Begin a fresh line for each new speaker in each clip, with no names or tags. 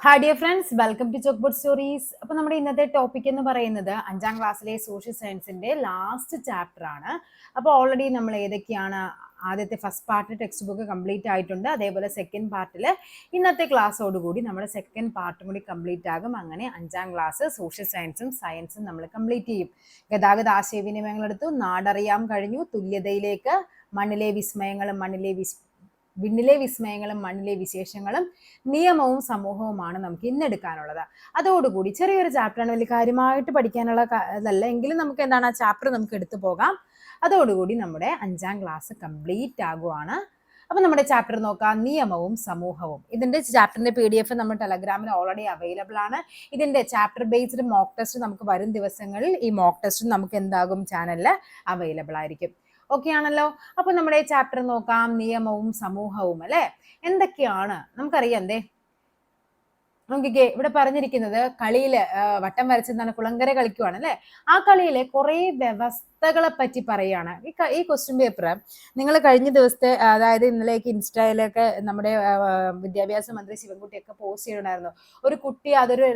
Hi dear friends, welcome to chalkboard stories. അപ്പോൾ നമ്മുടെ ഇന്നത്തെ ടോപ്പിക് എന്ന് പറയുന്നത് 5ാം ക്ലാസ്സിലെ സോഷ്യൽ സയൻസിന്റെ ലാസ്റ്റ് ചാപ്റ്റർ ആണ്. അപ്പോൾ ഓൾറെഡി നമ്മൾ ഏതൊക്കെയാണ് ആദ്യത്തെ first part text book complete ആയിട്ടുണ്ട്. അതേപോലെ സെക്കൻഡ് പാർട്ടിൽ ഇന്നത്തെ ക്ലാസ്സോടുകൂടി നമ്മുടെ സെക്കൻഡ് പാർട്ടും കൂടി കംപ്ലീറ്റ് ആകും. അങ്ങനെ 5ാം ക്ലാസ് സോഷ്യൽ സയൻസും നമ്മൾ കംപ്ലീറ്റ് ചെയ്യും. ഗതാഗത ആശയവിനിമയങ്ങളെടുത്തു, നാടറിയാൻ കഴിഞ്ഞു, തുല്യതയിലേക്ക്, വിണ്ണിലെ വിസ്മയങ്ങളും മണ്ണിലെ വിശേഷങ്ങളും, നിയമവും സമൂഹവുമാണ് നമുക്ക് ഇന്നെടുക്കാനുള്ളത്. അതോടുകൂടി ചെറിയൊരു ചാപ്റ്ററാണ്, വലിയ കാര്യമായിട്ട് പഠിക്കാനുള്ള ഇതല്ല, എങ്കിലും നമുക്ക് എന്താണ് ആ ചാപ്റ്റർ നമുക്ക് എടുത്തു പോകാം. അതോടുകൂടി നമ്മുടെ 5ാം ക്ലാസ് കംപ്ലീറ്റ് ആകുവാണ്. അപ്പൊ നമ്മുടെ ചാപ്റ്റർ നോക്കാം, നിയമവും സമൂഹവും. ഇതിന്റെ ചാപ്റ്ററിന്റെ PDF നമ്മുടെ ടെലഗ്രാമിൽ ഓൾറെഡി അവൈലബിൾ ആണ്. ഇതിന്റെ ചാപ്റ്റർ ബേസ്ഡ് മോക്ക് ടെസ്റ്റ് നമുക്ക് വരും ദിവസങ്ങളിൽ ഈ മോക്ക് ടെസ്റ്റ് നമുക്ക് എന്താകും ചാനലിൽ അവൈലബിൾ ആയിരിക്കും. ഓക്കെ ആണല്ലോ. അപ്പൊ നമ്മുടെ ചാപ്റ്റർ നോക്കാം, നിയമവും സമൂഹവും. അല്ലെ, എന്തൊക്കെയാണ് നമുക്കറിയാം. നോക്കിക്കേ, ഇവിടെ പറഞ്ഞിരിക്കുന്നത് കളിയില് വട്ടം വരച്ചെന്താണ്, കുളങ്കര കളിക്കുവാണ് അല്ലെ. ആ കളിയിലെ കുറെ വ്യവസ്ഥകളെ പറ്റി പറയാണ് ഈ ക്വസ്റ്റ്യൻ പേപ്പർ. നിങ്ങൾ കഴിഞ്ഞ ദിവസത്തെ, അതായത് ഇന്നലേക്ക് ഇൻസ്റ്റയിലൊക്കെ നമ്മുടെ വിദ്യാഭ്യാസ മന്ത്രി ശിവൻകുട്ടിയൊക്കെ പോസ്റ്റ് ചെയ്തിട്ടുണ്ടായിരുന്നു. ഒരു കുട്ടി അതൊരു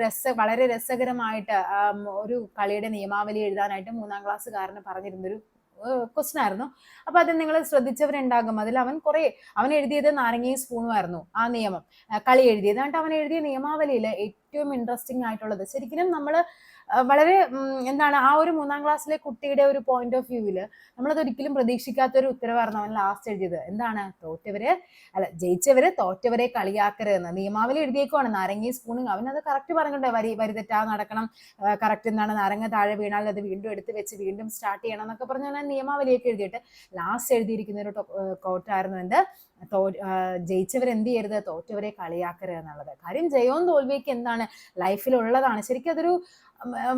വളരെ രസകരമായിട്ട് ഒരു കളിയുടെ നിയമാവലി എഴുതാനായിട്ട് 3ാം ക്ലാസ്സുകാരന് പറഞ്ഞിരുന്നൊരു ക്വസ്റ്റ്യൻ ആയിരുന്നു. അപ്പൊ അത് നിങ്ങൾ ശ്രദ്ധിച്ചവരുണ്ടാകും. അതിൽ അവൻ എഴുതിയത് നാരങ്ങയും സ്പൂണും ആയിരുന്നു ആ നിയമം, കളി എഴുതിയത്. എന്നിട്ട് അവൻ എഴുതിയ നിയമാവലിയിൽ ഏറ്റവും ഇൻട്രസ്റ്റിംഗ് ആയിട്ടുള്ളത്, ശരിക്കും നമ്മൾ വളരെ എന്താണ്, ആ ഒരു 3ാം ക്ലാസ്സിലെ കുട്ടിയുടെ ഒരു പോയിന്റ് ഓഫ് വ്യൂവിൽ നമ്മളത് ഒരിക്കലും പ്രതീക്ഷിക്കാത്ത ഒരു ഉത്തരവായിരുന്നു അവൻ ലാസ്റ്റ് എഴുതിയത്. എന്താണ്, ജയിച്ചവര് തോറ്റവരെ കളിയാക്കരുതെന്ന് നിയമാവലി എഴുതിയേക്കുവാണ്. നാരങ്ങയും സ്പൂണും അവനത് കറക്റ്റ് പറഞ്ഞിട്ടുണ്ട്, വരി തെറ്റാതെ നടക്കണം, കറക്റ്റ് എന്താണ്, നാരങ്ങ താഴെ വീണാൽ അത് വീണ്ടും എടുത്ത് വെച്ച് വീണ്ടും സ്റ്റാർട്ട് ചെയ്യണം എന്നൊക്കെ പറഞ്ഞാൽ നിയമാവലിയൊക്കെ എഴുതിയിട്ട് ലാസ്റ്റ് എഴുതിയിരിക്കുന്ന ഒരു കോട്ടായിരുന്നു എന്ത്, ജയിച്ചവരെന്ത് ചെയ്യരുത്, തോറ്റവരെ കളിയാക്കരുത് എന്നുള്ളത്. കാര്യം ജയവും തോൽവിയൊക്കെ എന്താണ്, ലൈഫിലുള്ളതാണ്. ശരിക്കും അതൊരു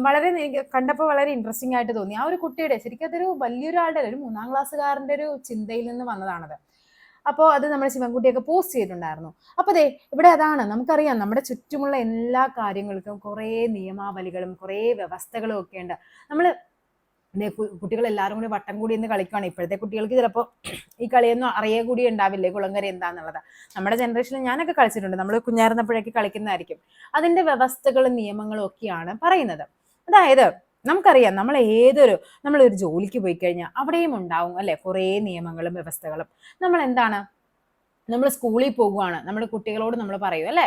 വളരെ കണ്ടപ്പോൾ വളരെ ഇൻട്രസ്റ്റിംഗ് ആയിട്ട് തോന്നി. ആ ഒരു കുട്ടിയുടെ ശരിക്കും അതൊരു വലിയൊരാളുടെ, ഒരു 3ാം ക്ലാസ്സുകാരന്റെ ഒരു ചിന്തയിൽ നിന്ന് വന്നതാണത്. അപ്പോൾ അത് നമ്മുടെ ശിവൻകുട്ടിയൊക്കെ പോസ്റ്റ് ചെയ്തിട്ടുണ്ടായിരുന്നു. അപ്പൊ ഇവിടെ അതാണ്, നമുക്കറിയാം നമ്മുടെ ചുറ്റുമുള്ള എല്ലാ കാര്യങ്ങൾക്കും കുറേ നിയമാവലികളും കുറേ വ്യവസ്ഥകളും ഒക്കെ ഉണ്ട്. നമ്മൾ കുട്ടികൾ എല്ലാവരും കൂടി വട്ടം കൂടി ഇന്ന് കളിക്കുകയാണ്. ഇപ്പോഴത്തെ കുട്ടികൾക്ക് ചിലപ്പോൾ ഈ കളിയൊന്നും അറിയ കൂടി ഉണ്ടാവില്ലേ കുളങ്കര എന്താന്നുള്ളത്. നമ്മുടെ ജനറേഷനിൽ ഞാനൊക്കെ കളിച്ചിട്ടുണ്ട്, നമ്മൾ കുഞ്ഞായിരുന്നപ്പോഴേക്ക് കളിക്കുന്നതായിരിക്കും. അതിന്റെ വ്യവസ്ഥകളും നിയമങ്ങളും ഒക്കെയാണ് പറയുന്നത്. അതായത് നമുക്കറിയാം, നമ്മളൊരു ജോലിക്ക് പോയി കഴിഞ്ഞാൽ അവിടെയും ഉണ്ടാവും അല്ലെ കുറേ നിയമങ്ങളും വ്യവസ്ഥകളും. നമ്മൾ സ്കൂളിൽ പോകുവാണ്, നമ്മൾ കുട്ടികളോട് നമ്മൾ പറയും അല്ലെ,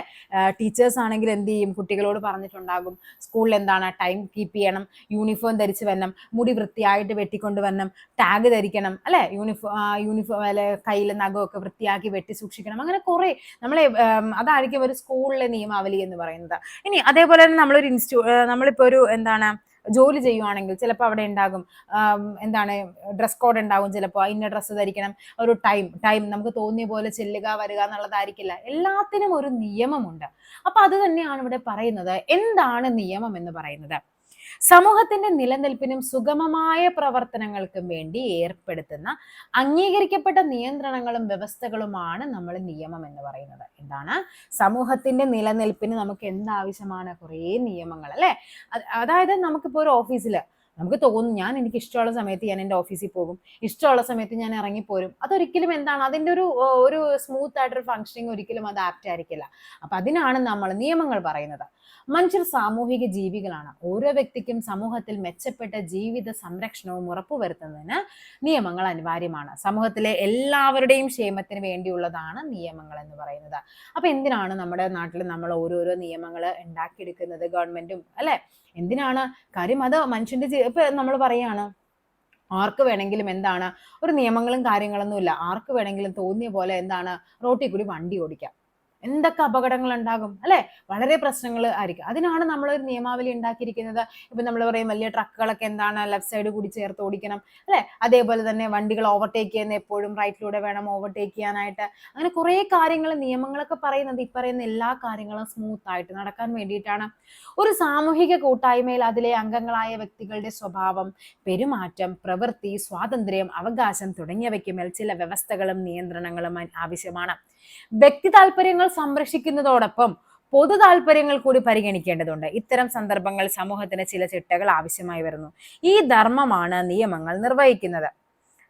ടീച്ചേഴ്സ് ആണെങ്കിൽ എന്ത് ചെയ്യും, കുട്ടികളോട് പറഞ്ഞിട്ടുണ്ടാകും സ്കൂളിൽ എന്താണ്, ടൈം കീപ്പ് ചെയ്യണം, യൂണിഫോം ധരിച്ച് വരണം, മുടി വൃത്തിയായിട്ട് വെട്ടിക്കൊണ്ട് വരണം, ടാഗ് ധരിക്കണം അല്ലെ, യൂണിഫോം അല്ലെ, കയ്യിൽ നഖമൊക്കെ വൃത്തിയാക്കി വെട്ടി സൂക്ഷിക്കണം. അങ്ങനെ കുറെ അതായിരിക്കും ഒരു സ്കൂളിലെ നിയമാവലി എന്ന് പറയുന്നത്. ഇനി അതേപോലെ തന്നെ നമ്മളിപ്പോ ഒരു എന്താണ് ജോലി ചെയ്യുവാണെങ്കിൽ ചിലപ്പോൾ അവിടെ ഉണ്ടാകും എന്താണ്, ഡ്രസ് കോഡ് ഉണ്ടാകും. ചിലപ്പോൾ ഇന്ന ഡ്രസ്സ് ധരിക്കണം, ഒരു ടൈം നമുക്ക് തോന്നിയ പോലെ ചെല്ലുക വരിക എന്നുള്ളതായിരിക്കില്ല. എല്ലാത്തിനും ഒരു നിയമമുണ്ട്. അപ്പൊ അത് തന്നെയാണ് ഇവിടെ പറയുന്നത്. എന്താണ് നിയമം എന്ന് പറയുന്നത്? സമൂഹത്തിന്റെ നിലനിൽപ്പിനും സുഗമമായ പ്രവർത്തനങ്ങൾക്കും വേണ്ടി ഏർപ്പെടുത്തുന്ന അംഗീകരിക്കപ്പെട്ട നിയന്ത്രണങ്ങളും വ്യവസ്ഥകളുമാണ് നമ്മൾ നിയമം എന്ന് പറയുന്നത്. എന്താണ്, സമൂഹത്തിന്റെ നിലനിൽപ്പിന് നമുക്ക് എന്താവശ്യമാണ്, കുറേ നിയമങ്ങൾ അല്ലെ. അതായത് നമുക്കിപ്പോ ഒരു ഓഫീസിൽ നമുക്ക് തോന്നും, എനിക്ക് ഇഷ്ടമുള്ള സമയത്ത് ഞാൻ എൻ്റെ ഓഫീസിൽ പോകും, ഇഷ്ടമുള്ള സമയത്ത് ഞാൻ ഇറങ്ങിപ്പോരും. അതൊരിക്കലും എന്താണ്, അതിൻ്റെ ഒരു സ്മൂത്ത് ആയിട്ടൊരു ഫങ്ഷനിങ് ഒരിക്കലും അത് ആപ്റ്റ് ആയിരിക്കില്ല. അപ്പൊ അതിനാണ് നമ്മൾ നിയമങ്ങൾ പറയുന്നത്. മനുഷ്യർ സാമൂഹിക ജീവികളാണ്. ഓരോ വ്യക്തിക്കും സമൂഹത്തിൽ മെച്ചപ്പെട്ട ജീവിത സംരക്ഷണവും ഉറപ്പുവരുത്തുന്നതിന് നിയമങ്ങൾ അനിവാര്യമാണ്. സമൂഹത്തിലെ എല്ലാവരുടെയും ക്ഷേമത്തിന് വേണ്ടിയുള്ളതാണ് നിയമങ്ങൾ എന്ന് പറയുന്നത്. അപ്പൊ എന്തിനാണ് നമ്മുടെ നാട്ടിൽ നമ്മൾ ഓരോരോ നിയമങ്ങൾ ഉണ്ടാക്കിയെടുക്കുന്നത്, ഗവൺമെന്റും അല്ലെ? എന്തിനാണ്? കാര്യം അത് മനുഷ്യന്റെ ഇപ്പൊ നമ്മൾ പറയാണ്, ആർക്ക് വേണമെങ്കിലും എന്താണ്, ഒരു നിയമങ്ങളും കാര്യങ്ങളൊന്നും ഇല്ല, ആർക്ക് വേണമെങ്കിലും തോന്നിയ പോലെ എന്താണ് റോട്ടിൽ കൂടി വണ്ടി ഓടിക്കാം. എന്തൊക്കെ അപകടങ്ങൾ ഉണ്ടാകും അല്ലെ, വളരെ പ്രശ്നങ്ങൾ ആയിരിക്കും. അതിനാണ് നമ്മൾ ഒരു നിയമാവലി ഉണ്ടാക്കിയിരിക്കുന്നത്. ഇപ്പൊ നമ്മൾ പറയും വലിയ ട്രക്കുകളൊക്കെ എന്താണ് ലെഫ്റ്റ് സൈഡ് കൂടി ചേർത്ത് ഓടിക്കണം അല്ലെ. അതേപോലെ തന്നെ വണ്ടികൾ ഓവർടേക്ക് ചെയ്യുന്ന എപ്പോഴും റൈറ്റിലൂടെ വേണം ഓവർടേക്ക് ചെയ്യാനായിട്ട്. അങ്ങനെ കുറെ കാര്യങ്ങൾ നിയമങ്ങളൊക്കെ പറയുന്നത് ഈ പറയുന്ന എല്ലാ കാര്യങ്ങളും സ്മൂത്ത് ആയിട്ട് നടക്കാൻ വേണ്ടിയിട്ടാണ്. ഒരു സാമൂഹിക കൂട്ടായ്മയിൽ അതിലെ അംഗങ്ങളായ വ്യക്തികളുടെ സ്വഭാവം, പെരുമാറ്റം, പ്രവൃത്തി, സ്വാതന്ത്ര്യം, അവകാശം തുടങ്ങിയവയ്ക്ക് മേൽ ചില വ്യവസ്ഥകളും നിയന്ത്രണങ്ങളും ആവശ്യമാണ്. വ്യക്തി താല്പര്യങ്ങൾ സംരക്ഷിക്കുന്നതോടൊപ്പം പൊതു താല്പര്യങ്ങൾ കൂടി പരിഗണിക്കേണ്ടതുണ്ട്. ഇത്തരം സന്ദർഭങ്ങൾ സമൂഹത്തിന് ചില ചിട്ടകൾ ആവശ്യമായി വരുന്നു. ഈ ധർമ്മമാണ് നിയമങ്ങൾ നിർവഹിക്കുന്നത്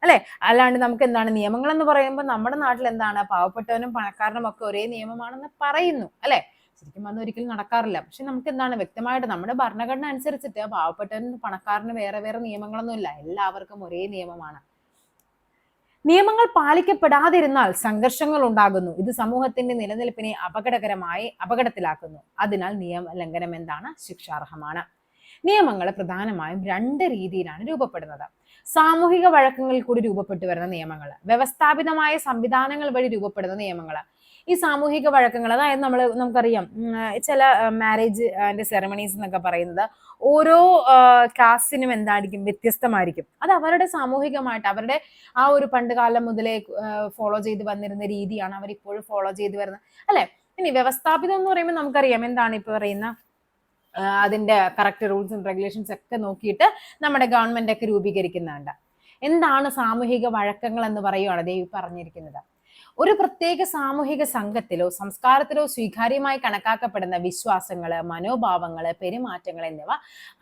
അല്ലെ. അല്ലാണ്ട് നമുക്ക് എന്താണ് നിയമങ്ങൾ എന്ന് പറയുമ്പോൾ നമ്മുടെ നാട്ടിൽ എന്താണ്, പാവപ്പെട്ടവനും പണക്കാരനും ഒക്കെ ഒരേ നിയമമാണെന്ന് പറയുന്നു അല്ലെ. ശരിക്കും അതൊന്നും ഒരിക്കലും നടക്കാറില്ല. പക്ഷെ നമുക്ക് എന്താണ് വ്യക്തമായിട്ട് നമ്മുടെ ഭരണഘടന അനുസരിച്ചിട്ട് പാവപ്പെട്ടവനും പണക്കാരന് വേറെ വേറെ നിയമങ്ങളൊന്നും ഇല്ല, എല്ലാവർക്കും ഒരേ നിയമമാണ്. നിയമങ്ങൾ പാലിക്കപ്പെടാതിരുന്നാൽ സംഘർഷങ്ങൾ ഉണ്ടാകുന്നു. ഇത് സമൂഹത്തിന്റെ നിലനിൽപ്പിനെ അപകടത്തിലാക്കുന്നു. അതിനാൽ നിയമലംഘനം എന്താണ്? ശിക്ഷാർഹമാണ്. നിയമങ്ങൾ പ്രധാനമായും 2 രീതിയിലാണ് രൂപപ്പെടുന്നത്. സാമൂഹിക വഴക്കങ്ങളിൽ കൂടി രൂപപ്പെട്ടു വരുന്ന നിയമങ്ങൾ, വ്യവസ്ഥാപിതമായ സംവിധാനങ്ങൾ വഴി രൂപപ്പെടുന്ന നിയമങ്ങൾ. ഈ സാമൂഹിക വഴക്കങ്ങൾ, അതായത് നമുക്കറിയാം ചില മാരേജ് ആൻഡ് സെറമണീസ് എന്നൊക്കെ പറയുന്നത് ഓരോ കാസ്റ്റിനും എന്തായിരിക്കും, വ്യത്യസ്തമായിരിക്കും. അത് അവരുടെ സാമൂഹികമായിട്ട് അവരുടെ ആ ഒരു പണ്ട് കാലം മുതലേ ഫോളോ ചെയ്ത് വന്നിരുന്ന രീതിയാണ് അവർ ഇപ്പോഴും ഫോളോ ചെയ്ത് വരുന്നത്, അല്ലെ? ഇനി വ്യവസ്ഥാപിതം എന്ന് പറയുമ്പോൾ നമുക്കറിയാം എന്താണ് ഇപ്പൊ പറയുന്ന അതിന്റെ കറക്റ്റ് റൂൾസ് ആൻഡ് റെഗുലേഷൻസ് ഒക്കെ നോക്കിയിട്ട് നമ്മുടെ ഗവൺമെന്റ് ഒക്കെ രൂപീകരിക്കുന്നുണ്ട്. എന്താണ് സാമൂഹിക വഴക്കങ്ങൾ എന്ന് പറയുവാണ് ദേവി പറഞ്ഞിരിക്കുന്നത്. ഒരു പ്രത്യേക സാമൂഹിക സംഘത്തിലോ സംസ്കാരത്തിലോ സ്വീകാര്യമായി കണക്കാക്കപ്പെടുന്ന വിശ്വാസങ്ങള്, മനോഭാവങ്ങള്, പെരുമാറ്റങ്ങൾ എന്നിവ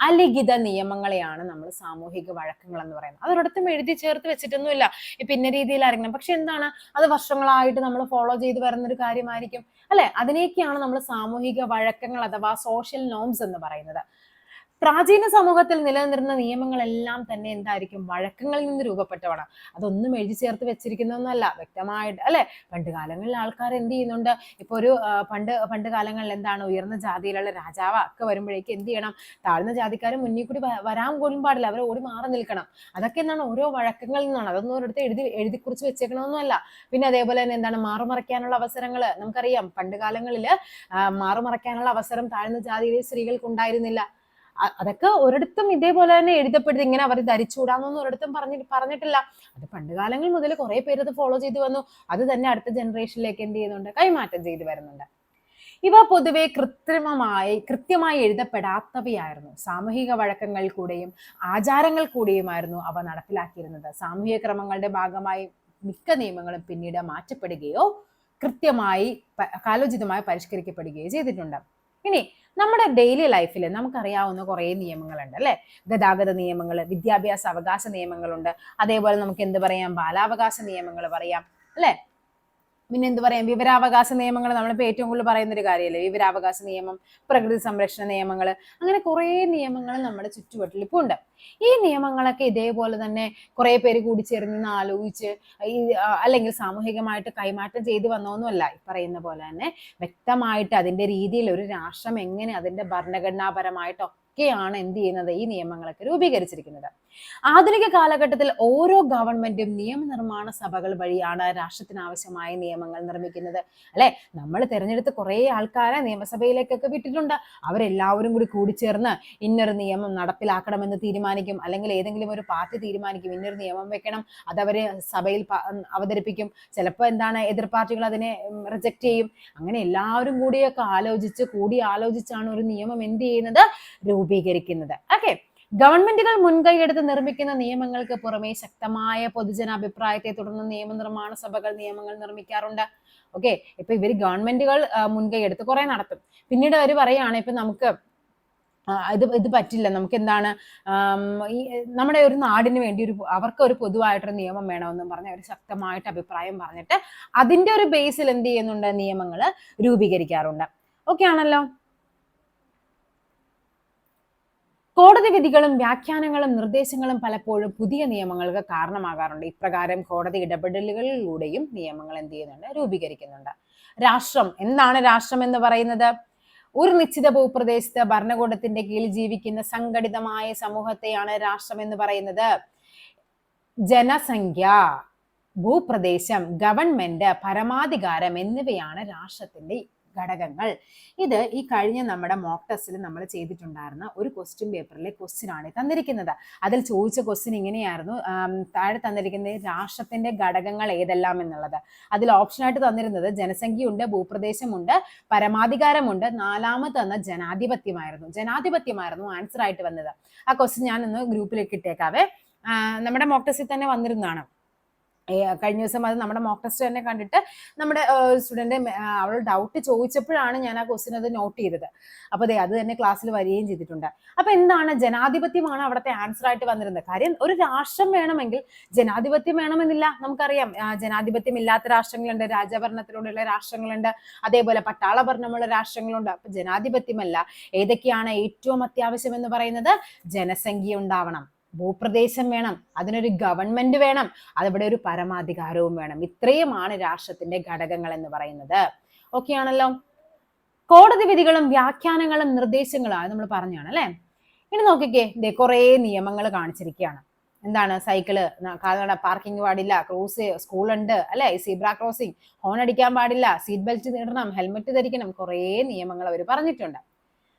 അലിഖിത നിയമങ്ങളെയാണ് നമ്മൾ സാമൂഹിക വഴക്കങ്ങൾ എന്ന് പറയുന്നത്. അതൊരിടത്തും എഴുതി ചേർത്ത് വെച്ചിട്ടൊന്നുമില്ല ഇപ്പൊ ഇന്ന രീതിയിൽ അറിയണം, പക്ഷെ എന്താണ് അത് വർഷങ്ങളായിട്ട് നമ്മൾ ഫോളോ ചെയ്ത് വരുന്നൊരു കാര്യമായിരിക്കും, അല്ലെ? അതിനെയൊക്കെയാണ് നമ്മൾ സാമൂഹിക വഴക്കങ്ങൾ അഥവാ സോഷ്യൽ നോംസ് എന്ന് പറയുന്നത്. പ്രാചീന സമൂഹത്തിൽ നിലനിന്നിരുന്ന നിയമങ്ങളെല്ലാം തന്നെ എന്തായിരിക്കും? വഴക്കങ്ങളിൽ നിന്ന് രൂപപ്പെട്ടവണ്. അതൊന്നും എഴുതി ചേർത്ത് വെച്ചിരിക്കുന്നൊന്നുമല്ല, വ്യക്തമായിട്ട്, അല്ലെ? പണ്ട് കാലങ്ങളിൽ ആൾക്കാർ എന്ത് ചെയ്യുന്നുണ്ട്? ഇപ്പൊ ഒരു പണ്ട് കാലങ്ങളിൽ എന്താണ്, ഉയർന്ന ജാതിയിലുള്ള രാജാവ് ഒക്കെ വരുമ്പോഴേക്കും എന്ത് ചെയ്യണം? താഴ്ന്ന ജാതിക്കാർ മുന്നിൽ കൂടി വരാൻ പോലും പാടില്ല, അവർ ഓടി മാറി നിൽക്കണം. അതൊക്കെ എന്താണ്? ഓരോ വഴക്കങ്ങളിൽ നിന്നാണ്. അതൊന്നും ഒരിടത്ത് എഴുതി കുറിച്ച് വെച്ചേക്കണമെന്നല്ല. പിന്നെ അതേപോലെ തന്നെ എന്താണ്, മാറുമറയ്ക്കാനുള്ള അവസരങ്ങൾ നമുക്കറിയാം. പണ്ട് കാലങ്ങളിൽ മാറുമറയ്ക്കാനുള്ള അവസരം താഴ്ന്ന ജാതിയിലെ സ്ത്രീകൾക്ക് ഉണ്ടായിരുന്നില്ല. അതൊക്കെ ഒരിടത്തും ഇതേപോലെ തന്നെ എഴുതപ്പെടുന്നത്. ഇങ്ങനെ അവർ ധരിച്ചുകൂടാന്നൊന്നും ഒരിടത്തും പറഞ്ഞിട്ടില്ല. അത് പണ്ട് കാലങ്ങൾ മുതൽ കുറെ പേര് അത് ഫോളോ ചെയ്ത് വന്നു. അത് തന്നെ അടുത്ത ജനറേഷനിലേക്ക് എന്ത് ചെയ്യുന്നുണ്ട്? കൈമാറ്റം ചെയ്ത് വരുന്നുണ്ട്. ഇവ പൊതുവെ കൃത്യമായി എഴുതപ്പെടാത്തവയായിരുന്നു. സാമൂഹിക വഴക്കങ്ങൾ കൂടെയും ആചാരങ്ങൾ കൂടെയുമായിരുന്നു അവ നടപ്പിലാക്കിയിരുന്നത്. സാമൂഹിക ക്രമങ്ങളുടെ ഭാഗമായി മിക്ക നിയമങ്ങളും പിന്നീട് മാറ്റപ്പെടുകയോ കൃത്യമായി കാലോചിതമായി പരിഷ്കരിക്കപ്പെടുകയോ ചെയ്തിട്ടുണ്ട്. ഇനി നമ്മുടെ ഡെയിലി ലൈഫിൽ നമുക്കറിയാവുന്ന കുറേ നിയമങ്ങളുണ്ട്, അല്ലെ? ഗതാഗത നിയമങ്ങൾ, വിദ്യാഭ്യാസ അവകാശ നിയമങ്ങളുണ്ട്. അതേപോലെ നമുക്ക് എന്ത് പറയാം? ബാലാവകാശ നിയമങ്ങൾ പറയാം, അല്ലെ? പിന്നെ എന്ത് പറയാം? വിവരാവകാശ നിയമങ്ങൾ നമ്മളിപ്പോൾ ഏറ്റവും കൂടുതൽ പറയുന്ന ഒരു കാര്യമല്ലേ വിവരാവകാശ നിയമം, പ്രകൃതി സംരക്ഷണ നിയമങ്ങൾ, അങ്ങനെ കുറേ നിയമങ്ങൾ നമ്മുടെ ചുറ്റുവട്ടിൽ ഇപ്പോൾ ഉണ്ട്. ഈ നിയമങ്ങളൊക്കെ ഇതേപോലെ തന്നെ കുറെ പേര് കൂടി ചേർന്ന് ആലോചിച്ച് അല്ലെങ്കിൽ സാമൂഹികമായിട്ട് കൈമാറ്റം ചെയ്തു വന്നോന്നുമല്ല. ഈ പറയുന്ന പോലെ തന്നെ വ്യക്തമായിട്ട് അതിന്റെ രീതിയിൽ ഒരു രാഷ്ട്രം എങ്ങനെ അതിന്റെ ഭരണഘടനാപരമായിട്ടൊക്കെയാണ് എന്ത് ചെയ്യുന്നത്, ഈ നിയമങ്ങളൊക്കെ രൂപീകരിച്ചിരിക്കുന്നത്. ആധുനിക കാലഘട്ടത്തിൽ ഓരോ ഗവൺമെന്റും നിയമനിർമ്മാണ സഭകൾ വഴിയാണ് രാഷ്ട്രത്തിന് ആവശ്യമായ നിയമങ്ങൾ നിർമ്മിക്കുന്നത്, അല്ലെ? നമ്മൾ തിരഞ്ഞെടുത്ത് കുറെ ആൾക്കാരെ നിയമസഭയിലേക്കൊക്കെ വിട്ടിട്ടുണ്ട്. അവരെല്ലാവരും കൂടിച്ചേർന്ന് ഇന്നൊരു നിയമം നടപ്പിലാക്കണമെന്ന് തീരുമാനിക്കും. അല്ലെങ്കിൽ ഏതെങ്കിലും ഒരു പാർട്ടി തീരുമാനിക്കും ഇന്നൊരു നിയമം വെക്കണം, അതവര് സഭയിൽ അവതരിപ്പിക്കും. ചിലപ്പോൾ എന്താണ്, എതിർ പാർട്ടികൾ അതിനെ റിജക്ട് ചെയ്യും. അങ്ങനെ എല്ലാവരും കൂടി ആലോചിച്ചാണ് ഒരു നിയമം എന്ത് ചെയ്യുന്നത്, രൂപീകരിക്കുന്നത്. ഓക്കെ, ഗവൺമെന്റുകൾ മുൻകൈയെടുത്ത് നിർമ്മിക്കുന്ന നിയമങ്ങൾക്ക് പുറമെ ശക്തമായ പൊതുജന അഭിപ്രായത്തെ തുടർന്ന് നിയമനിർമ്മാണ സഭകൾ നിയമങ്ങൾ നിർമ്മിക്കാറുണ്ട്. ഓക്കെ, ഇപ്പൊ ഇവര് ഗവൺമെന്റുകൾ മുൻകൈയെടുത്ത് കുറെ നടത്തും. പിന്നീട് അവർ പറയാണ് ഇപ്പൊ നമുക്ക് ഇത് പറ്റില്ല, നമുക്ക് എന്താണ് ഈ നമ്മുടെ ഒരു നാടിന് വേണ്ടി അവർക്ക് ഒരു പൊതുവായിട്ടൊരു നിയമം വേണമെന്നും പറഞ്ഞ് അവർ ശക്തമായിട്ട് അഭിപ്രായം പറഞ്ഞിട്ട് അതിന്റെ ഒരു ബേസിൽ എന്ത് ചെയ്യുന്നുണ്ട്, നിയമങ്ങൾ രൂപീകരിക്കാറുണ്ട്. ഓക്കെ ആണല്ലോ. കോടതി വിധികളും വ്യാഖ്യാനങ്ങളും നിർദ്ദേശങ്ങളും പലപ്പോഴും പുതിയ നിയമങ്ങൾക്ക് കാരണമാകാറുണ്ട്. ഇപ്രകാരം കോടതി ഇടപെടലുകളിലൂടെയും നിയമങ്ങൾ എന്ത് ചെയ്യുന്നുണ്ട്, രൂപീകരിക്കുന്നുണ്ട്. രാഷ്ട്രം എന്താണ്? രാഷ്ട്രം എന്ന് പറയുന്നത് ഒരു നിശ്ചിത ഭൂപ്രദേശത്ത് ഭരണകൂടത്തിന്റെ കീഴിൽ ജീവിക്കുന്ന സംഘടിതമായ സമൂഹത്തെയാണ് രാഷ്ട്രം എന്ന് പറയുന്നത്. ജനസംഖ്യ, ഭൂപ്രദേശം, ഗവൺമെന്റ്, പരമാധികാരം എന്നിവയാണ് രാഷ്ട്രത്തിന്റെ ഘടകങ്ങൾ. ഇത് ഈ കഴിഞ്ഞ നമ്മുടെ മോക്ക് ടെസ്റ്റിൽ നമ്മൾ ചെയ്തിട്ടുണ്ടായിരുന്ന ഒരു ക്വസ്റ്റ്യൻ പേപ്പറിലെ ക്വസ്റ്റ്യൻ ആണ് തന്നിരിക്കുന്നത്. അതിൽ ചോദിച്ച ക്വസ്റ്റ്യൻ ഇങ്ങനെയായിരുന്നു, താഴെ തന്നിരിക്കുന്ന രാഷ്ട്രത്തിന്റെ ഘടകങ്ങൾ ഏതെല്ലാം എന്നുള്ളത്. അതിൽ ഓപ്ഷനായിട്ട് തന്നിരുന്നത് ജനസംഖ്യയുണ്ട്, ഭൂപ്രദേശമുണ്ട്, പരമാധികാരമുണ്ട്, നാലാമത് തന്ന ജനാധിപത്യമായിരുന്നു ആൻസർ ആയിട്ട് വന്നത്. ആ ക്വസ്റ്റ്യൻ ഞാൻ ഇന്ന് ഗ്രൂപ്പിലേക്ക് ഇട്ടേക്കാവേ. നമ്മുടെ മോക്ക് ടെസ്റ്റിൽ തന്നെ വന്നിരുന്നതാണ്. കഴിഞ്ഞ ദിവസം അത് നമ്മുടെ മോക്ക് ടെസ്റ്റ് തന്നെ കണ്ടിട്ട് നമ്മുടെ സ്റ്റുഡന്റ് അവൾ ഡൗട്ട് ചോദിച്ചപ്പോഴാണ് ഞാൻ ആ ക്വസ്റ്റ്യൻ അത് നോട്ട് ചെയ്തത്. അപ്പൊ അത് തന്നെ ക്ലാസ്സിൽ വരികയും ചെയ്തിട്ടുണ്ട്. അപ്പൊ എന്താണ്, ജനാധിപത്യമാണ് അവിടുത്തെ ആൻസർ ആയിട്ട് വന്നിരുന്നത്. കാര്യം ഒരു രാഷ്ട്രം വേണമെങ്കിൽ ജനാധിപത്യം വേണമെന്നില്ല. നമുക്കറിയാം ജനാധിപത്യം ഇല്ലാത്ത രാഷ്ട്രങ്ങളുണ്ട്, രാജഭരണത്തിലൂടെയുള്ള രാഷ്ട്രങ്ങളുണ്ട്, അതേപോലെ പട്ടാള ഭരണമുള്ള രാഷ്ട്രങ്ങളുണ്ട്. അപ്പൊ ജനാധിപത്യമല്ല, ഏതൊക്കെയാണ് ഏറ്റവും അത്യാവശ്യം എന്ന് പറയുന്നത്? ജനസംഖ്യ ഉണ്ടാവണം, ഭൂപ്രദേശം വേണം, അതിനൊരു ഗവൺമെന്റ് വേണം, അതിവിടെ ഒരു പരമാധികാരവും വേണം. ഇത്രയുമാണ് രാഷ്ട്രത്തിന്റെ ഘടകങ്ങൾ എന്ന് പറയുന്നത്. ഓക്കെ ആണല്ലോ. കോടതി വിധികളും വ്യാഖ്യാനങ്ങളും നിർദ്ദേശങ്ങളും അത് നമ്മൾ പറഞ്ഞാണ് അല്ലെ. ഇനി നോക്കിക്കേ, കുറെ നിയമങ്ങൾ കാണിച്ചിരിക്കുകയാണ്. എന്താണ്? സൈക്കിള്, കാൽനട പാർക്കിംഗ് പാടില്ല, ക്രോസ് സ്കൂളുണ്ട് അല്ലെ, സീബ്ര ക്രോസിംഗ്, ഹോൺ അടിക്കാൻ പാടില്ല, സീറ്റ് ബെൽറ്റ് ഇടണം, ഹെൽമെറ്റ് ധരിക്കണം, കുറേ നിയമങ്ങൾ അവർ പറഞ്ഞിട്ടുണ്ട്.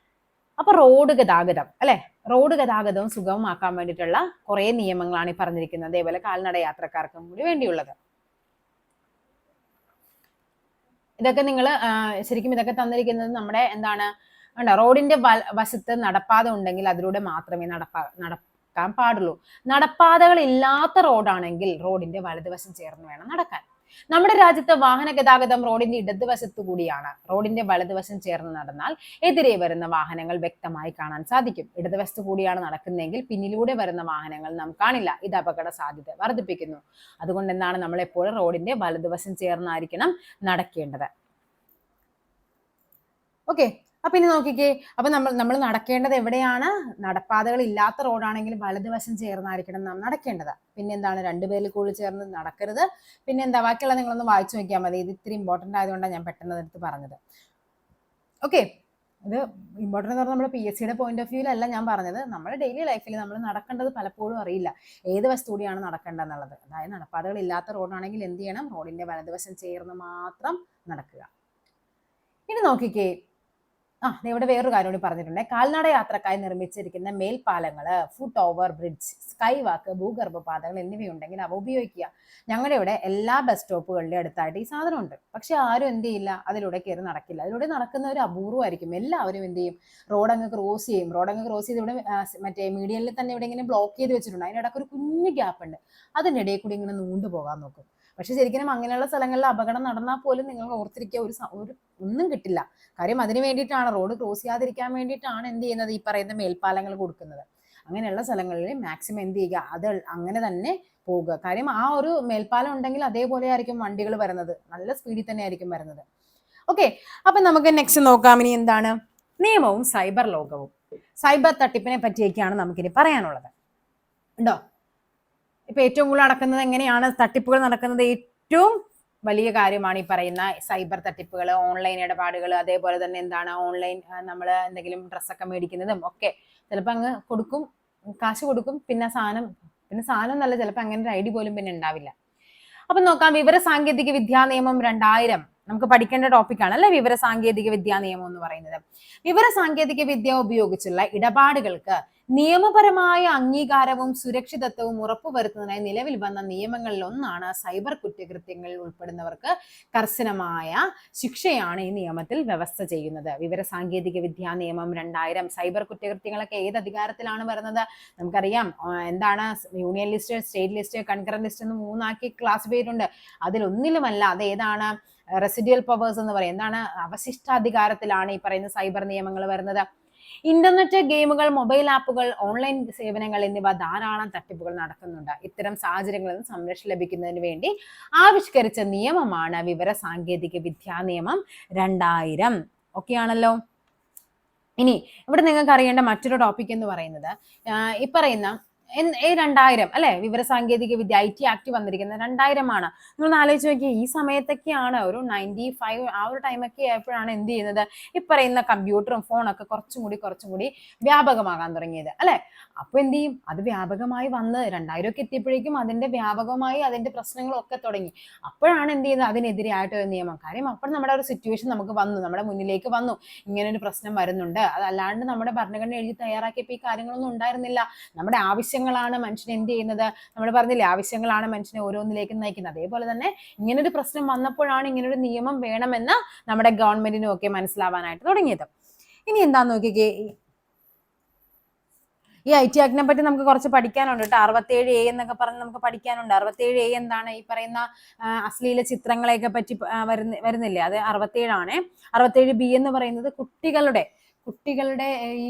അപ്പൊ റോഡ് ഗതാഗതം അല്ലെ, റോഡ് ഗതാഗതവും സുഗമമാക്കാൻ വേണ്ടിയിട്ടുള്ള കുറെ നിയമങ്ങളാണ് ഈ പറഞ്ഞിരിക്കുന്നത്. അതേപോലെ കാൽനട യാത്രക്കാർക്കും കൂടി വേണ്ടിയുള്ളത്. ഇതൊക്കെ നിങ്ങൾ ശരിക്കും ഇതൊക്കെ തന്നിരിക്കുന്നത് നമ്മുടെ എന്താണ്, റോഡിന്റെ വശത്ത് നടപ്പാത ഉണ്ടെങ്കിൽ അതിലൂടെ മാത്രമേ നടക്കാൻ പാടുള്ളൂ. നടപ്പാതകൾ ഇല്ലാത്ത റോഡാണെങ്കിൽ റോഡിന്റെ വലതുവശം ചേർന്ന് വേണം നടക്കാൻ. നമ്മുടെ രാജ്യത്ത് വാഹന ഗതാഗതം റോഡിന്റെ ഇടതുവശത്തു കൂടിയാണ്. റോഡിന്റെ വലതുവശം ചേർന്ന് നടന്നാൽ എതിരെ വരുന്ന വാഹനങ്ങൾ വ്യക്തമായി കാണാൻ സാധിക്കും. ഇടതുവശത്തു കൂടിയാണ് നടക്കുന്നതെങ്കിൽ പിന്നിലൂടെ വരുന്ന വാഹനങ്ങൾ നാം കാണില്ല. ഇത് അപകട സാധ്യത വർദ്ധിപ്പിക്കുന്നു. അതുകൊണ്ട് എന്താണ്, നമ്മൾ എപ്പോഴും റോഡിന്റെ വലതുവശം ചേർന്നായിരിക്കണം നടക്കേണ്ടത്. ഓക്കെ. അപ്പൊ ഇനി നോക്കിക്കേ, അപ്പൊ നമ്മൾ നടക്കേണ്ടത് എവിടെയാണ്? നടപ്പാതകൾ ഇല്ലാത്ത റോഡാണെങ്കിൽ വലതുവശം ചേർന്നായിരിക്കണം നാം നടക്കേണ്ടത്. പിന്നെ എന്താണ്, രണ്ടുപേരിൽ കൂടുതൽ ചേർന്ന് നടക്കരുത്. പിന്നെ എന്താ, ബാക്കിയുള്ള നിങ്ങളൊന്ന് വായിച്ചു നോക്കിയാൽ മതി. ഇത് ഇത്തിരി ഇമ്പോർട്ടന്റ് ആയതുകൊണ്ടാണ് ഞാൻ പെട്ടെന്ന് എടുത്ത് പറഞ്ഞത്. ഓക്കെ. ഇത് ഇമ്പോർട്ടൻ്റ് എന്ന് പറഞ്ഞാൽ നമ്മുടെ PSCയുടെ പോയിന്റ് ഓഫ് വ്യൂവിലല്ല ഞാൻ പറഞ്ഞത്. നമ്മുടെ ഡെയിലി ലൈഫിൽ നമ്മൾ നടക്കേണ്ടത് പലപ്പോഴും അറിയില്ല, ഏത് വശത്തൂടെയാണ് നടക്കേണ്ടതെന്നുള്ളത്. അതായത് നടപ്പാതകൾ ഇല്ലാത്ത റോഡാണെങ്കിൽ എന്ത് ചെയ്യണം? റോഡിന്റെ വലതുവശം ചേർന്ന് മാത്രം നടക്കുക. ഇനി നോക്കിക്കേ, ഇവിടെ വേറൊരു കാര്യം കൂടി പറഞ്ഞിട്ടുണ്ട്. കാൽനട യാത്രക്കായി നിർമ്മിച്ചിരിക്കുന്ന മേൽപ്പാലങ്ങള്, foot over bridge, sky walk, ഭൂഗർഭ പാതകൾ എന്നിവയുണ്ടെങ്കിൽ അവ ഉപയോഗിക്കുക. ഞങ്ങളുടെ ഇവിടെ എല്ലാ ബസ് സ്റ്റോപ്പുകളുടെ അടുത്തായിട്ട് ഈ സാധനം ഉണ്ട്. പക്ഷെ ആരും എന്ത് ചെയ്യില്ല, അതിലൂടെ കയറി നടക്കില്ല. അതിലൂടെ നടക്കുന്നവർ അപൂർവമായിരിക്കും. എല്ലാവരും എന്ത് ചെയ്യും? റോഡ് അങ്ങ് ക്രോസ് ചെയ്യും. റോഡ് അങ്ങ് ക്രോസ് ചെയ്ത് ഇവിടെ മറ്റേ മീഡിയനിൽ തന്നെ ഇവിടെ ഇങ്ങനെ ബ്ലോക്ക് ചെയ്ത് വെച്ചിട്ടുണ്ട്. അതിൻ്റെ ഇടയ്ക്ക് ഒരു കുഞ്ഞു ഗ്യാപ്പ് ഉണ്ട്. അതിൻ്റെ ഇടയിൽ കൂടി ഇങ്ങനെ നൂണ്ടു പോകാൻ നോക്കും. പക്ഷെ ശരിക്കും അങ്ങനെയുള്ള സ്ഥലങ്ങളിൽ അപകടം നടന്നാൽ പോലും നിങ്ങൾ ഓർത്തിരിക്കുക, ഒരു ഒന്നും കിട്ടില്ല. കാര്യം അതിന് വേണ്ടിയിട്ടാണ്, റോഡ് ക്രോസ് ചെയ്യാതിരിക്കാൻ വേണ്ടിയിട്ടാണ് എന്ത് ചെയ്യുന്നത്, ഈ പറയുന്ന മേൽപ്പാലങ്ങൾ കൊടുക്കുന്നത്. അങ്ങനെയുള്ള സ്ഥലങ്ങളിൽ മാക്സിമം എന്ത് ചെയ്യുക, അത് അങ്ങനെ തന്നെ പോവുക. കാര്യം ആ ഒരു മേൽപ്പാലം ഉണ്ടെങ്കിൽ അതേപോലെ ആയിരിക്കും വണ്ടികൾ വരുന്നത്, നല്ല സ്പീഡിൽ തന്നെ ആയിരിക്കും വരുന്നത്. ഓക്കെ. അപ്പൊ നമുക്ക് നെക്സ്റ്റ് നോക്കാം. ഇനി എന്താണ്? നിയമവും സൈബർ ലോകവും. സൈബർ തട്ടിപ്പിനെ പറ്റിയൊക്കെയാണ് നമുക്കിനി പറയാനുള്ളത്. ഉണ്ടോ? ഇപ്പൊ ഏറ്റവും കൂടുതൽ നടക്കുന്നത് എങ്ങനെയാണ് തട്ടിപ്പുകൾ നടക്കുന്നത്? ഏറ്റവും വലിയ കാര്യമാണ് ഈ പറയുന്ന സൈബർ തട്ടിപ്പുകൾ, ഓൺലൈൻ ഇടപാടുകൾ. അതേപോലെ തന്നെ എന്താണ്, ഓൺലൈൻ നമ്മൾ എന്തെങ്കിലും ഡ്രസ്സൊക്കെ മേടിക്കുന്നതും ഒക്കെ ചിലപ്പോൾ അങ്ങ് കൊടുക്കും, കാശ് കൊടുക്കും, പിന്നെ സാധനം നല്ല ചിലപ്പോൾ അങ്ങനെ ഒരു ഐഡി പോലും പിന്നെ ഉണ്ടാവില്ല. അപ്പൊ നോക്കാം, വിവര സാങ്കേതിക വിദ്യാ നിയമം 2000 നമുക്ക് പഠിക്കേണ്ട ടോപ്പിക്കാണ് അല്ലെ, വിവര സാങ്കേതിക വിദ്യാ നിയമം എന്ന് പറയുന്നത്. വിവര സാങ്കേതിക വിദ്യ ഉപയോഗിച്ചുള്ള ഇടപാടുകൾക്ക് നിയമപരമായ അംഗീകാരവും സുരക്ഷിതത്വവും ഉറപ്പുവരുത്തുന്നതിനായി നിലവിൽ വന്ന നിയമങ്ങളിൽ ഒന്നാണ് സൈബർ കുറ്റകൃത്യങ്ങളിൽ ഉൾപ്പെടുന്നവർക്ക് കർശനമായ ശിക്ഷയാണ് ഈ നിയമത്തിൽ വ്യവസ്ഥ ചെയ്യുന്നത്. വിവര സാങ്കേതിക വിദ്യാ നിയമം 2000. സൈബർ കുറ്റകൃത്യങ്ങളൊക്കെ ഏത് അധികാരത്തിലാണ് വരുന്നത്? നമുക്കറിയാം. എന്താണ്? Union list, state list, concurrent list എന്ന് 3 ക്ലാസിഫൈ ചെയ്തിട്ടുണ്ട്. അതിലൊന്നിലുമല്ല. അത് ഏതാണ്? റെസിഡ്യുവൽ പവേഴ്സ് എന്ന് പറയും. എന്താണ്? അവശിഷ്ടാധികാരത്തിലാണ് ഈ പറയുന്ന സൈബർ നിയമങ്ങൾ വരുന്നത്. ഇന്റർനെറ്റ്, ഗെയിമുകൾ, മൊബൈൽ ആപ്പുകൾ, ഓൺലൈൻ സേവനങ്ങൾ എന്നിവ ധാരാളം തട്ടിപ്പുകൾ നടക്കുന്നുണ്ട്. ഇത്തരം സാഹചര്യങ്ങളിൽ നിന്ന് സംരക്ഷണം ലഭിക്കുന്നതിന് വേണ്ടി ആവിഷ്കരിച്ച നിയമമാണ് വിവര സാങ്കേതിക വിദ്യാ നിയമം 2000. ഓക്കെ ആണല്ലോ. ഇനി ഇവിടെ നിങ്ങൾക്ക് അറിയേണ്ട മറ്റൊരു ടോപ്പിക് എന്ന് പറയുന്നത് ഈ പറയുന്ന 2000 അല്ലെ, വിവര സാങ്കേതിക വിദ്യ IT ആക്ട് വന്നിരിക്കുന്നത് 2000 ആണ്. നിങ്ങൾ ആലോചിച്ച് നോക്കിയാൽ ഈ സമയത്തൊക്കെയാണ്, ഒരു 95 ആ ഒരു ടൈമൊക്കെ ആയപ്പോഴാണ് എന്ത് ചെയ്യുന്നത്, ഈ പറയുന്ന കമ്പ്യൂട്ടറും ഫോണൊക്കെ കുറച്ചും കൂടി വ്യാപകമാകാൻ തുടങ്ങിയത് അല്ലെ. അപ്പൊ എന്ത് ചെയ്യും, അത് വ്യാപകമായി വന്ന് 2000 ഒക്കെ എത്തിയപ്പോഴേക്കും അതിന്റെ വ്യാപകമായി അതിന്റെ പ്രശ്നങ്ങളൊക്കെ തുടങ്ങി. അപ്പോഴാണ് എന്ത് ചെയ്യുന്നത്, അതിനെതിരെയായിട്ട് ഒരു നിയമം. കാര്യം അപ്പോൾ നമ്മുടെ ഒരു സിറ്റുവേഷൻ നമുക്ക് വന്നു, നമ്മുടെ മുന്നിലേക്ക് വന്നു, ഇങ്ങനെ ഒരു പ്രശ്നം വരുന്നുണ്ട്. അതല്ലാണ്ട് നമ്മുടെ ഭരണഘടന എഴുതി തയ്യാറാക്കിയപ്പോൾ ഈ കാര്യങ്ങളൊന്നും ഉണ്ടായിരുന്നില്ല. നമ്മുടെ ആവശ്യങ്ങളാണ് മനുഷ്യനെ എന്ത് ചെയ്യുന്നത്, നമ്മൾ പറഞ്ഞില്ലേ, ആവശ്യങ്ങളാണ് മനുഷ്യനെ ഓരോന്നിലേക്ക് നയിക്കുന്നത്. അതേപോലെ തന്നെ ഇങ്ങനൊരു പ്രശ്നം വന്നപ്പോഴാണ് ഇങ്ങനൊരു നിയമം വേണമെന്ന് നമ്മുടെ ഗവൺമെന്റിനും ഒക്കെ മനസ്സിലാവാനായിട്ട് തുടങ്ങിയത്. ഇനി എന്താന്ന് നോക്കിക്കേ, ഈ IT ആക്ടിനെ പറ്റി നമുക്ക് കുറച്ച് പഠിക്കാനുണ്ട് കേട്ടോ. 67A എന്നൊക്കെ പറഞ്ഞ് നമുക്ക് പഠിക്കാനുണ്ട്. 67A എന്താണ്? ഈ പറയുന്ന അശ്ലീല ചിത്രങ്ങളെയൊക്കെ പറ്റി വരുന്നില്ലേ, അത് 67 ആണ്. 67B എന്ന് പറയുന്നത് കുട്ടികളുടെ ഈ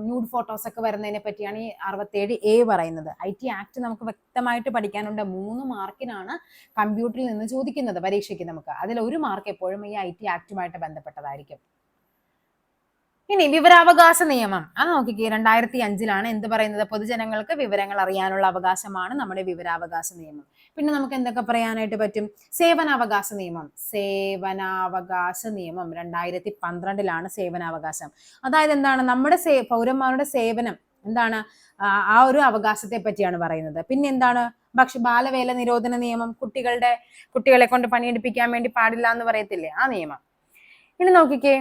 ന്യൂഡ് ഫോട്ടോസ് ഒക്കെ വരുന്നതിനെ പറ്റിയാണ് ഈ 67A പറയുന്നത്. IT ആക്ട് നമുക്ക് വ്യക്തമായിട്ട് പഠിക്കാനുണ്ട്. 3 മാർക്കിനാണ് കമ്പ്യൂട്ടറിൽ നിന്ന് ചോദിക്കുന്നത് പരീക്ഷയ്ക്ക് നമുക്ക്. അതിൽ 1 മാർക്ക് എപ്പോഴും ഈ IT ആക്ടുമായിട്ട് ബന്ധപ്പെട്ടതായിരിക്കും. ഇനി വിവരാവകാശ നിയമം അത് നോക്കിക്കേ. 2005 എന്ത് പറയുന്നത്? പൊതുജനങ്ങൾക്ക് വിവരങ്ങൾ അറിയാനുള്ള അവകാശമാണ് നമ്മുടെ വിവരാവകാശ നിയമം. പിന്നെ നമുക്ക് എന്തൊക്കെ പറയാനായിട്ട് പറ്റും? സേവനാവകാശ നിയമം 2012 സേവനാവകാശം. അതായത് എന്താണ്? നമ്മുടെ പൗരന്മാരുടെ സേവനം എന്താണ്? ആ ഒരു അവകാശത്തെ പറ്റിയാണ് പറയുന്നത്. പിന്നെ എന്താണ്? ബാലവേല നിരോധന നിയമം, കുട്ടികളെ കൊണ്ട് പണിയെടുപ്പിക്കാൻ വേണ്ടി പാടില്ല എന്ന് പറയത്തില്ലേ, ആ നിയമം. ഇനി നോക്കിക്കേ,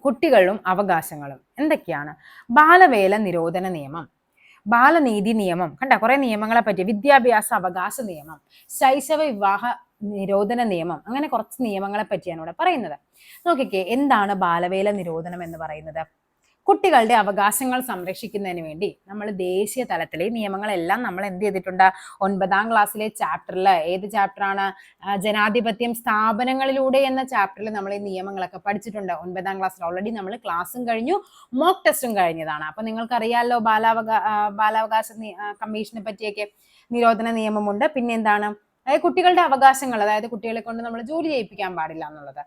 കുട്ടികളും അവകാശങ്ങളും എന്തൊക്കെയാണ്? ബാലവേല നിരോധന നിയമം, ബാലനീതി നിയമം, കണ്ട കുറെ നിയമങ്ങളെ പറ്റി. വിദ്യാഭ്യാസ അവകാശ നിയമം, ശൈശവ വിവാഹ നിരോധന നിയമം, അങ്ങനെ കുറച്ച് നിയമങ്ങളെ പറ്റിയാണ് ഇവിടെ പറയുന്നത്. നോക്കിക്കേ, എന്താണ് ബാലവേല നിരോധനം എന്ന് പറയുന്നത്? കുട്ടികളുടെ അവകാശങ്ങൾ സംരക്ഷിക്കുന്നതിന് വേണ്ടി നമ്മൾ ദേശീയ തലത്തിലെ നിയമങ്ങളെല്ലാം നമ്മൾ എന്ത് ചെയ്തിട്ടുണ്ട്? 9ാം ക്ലാസ്സിലെ ചാപ്റ്ററിൽ, ഏത് ചാപ്റ്ററാണ്? ജനാധിപത്യം സ്ഥാപനങ്ങളിലൂടെ എന്ന ചാപ്റ്ററിൽ നമ്മൾ ഈ നിയമങ്ങളൊക്കെ പഠിച്ചിട്ടുണ്ട്. 9ാം ക്ലാസ്സിൽ ഓൾറെഡി നമ്മൾ ക്ലാസ്സും കഴിഞ്ഞു, മോക്ക് ടെസ്റ്റും കഴിഞ്ഞതാണ്. അപ്പൊ നിങ്ങൾക്കറിയാമല്ലോ ബാലാവകാശ കമ്മീഷനെ പറ്റിയൊക്കെ. നിരോധന നിയമമുണ്ട്. പിന്നെ എന്താണ്? അതായത് കുട്ടികളുടെ അവകാശങ്ങൾ, അതായത് കുട്ടികളെ കൊണ്ട് നമ്മൾ ജോലി ചെയ്യിപ്പിക്കാൻ പാടില്ല എന്നുള്ളത്.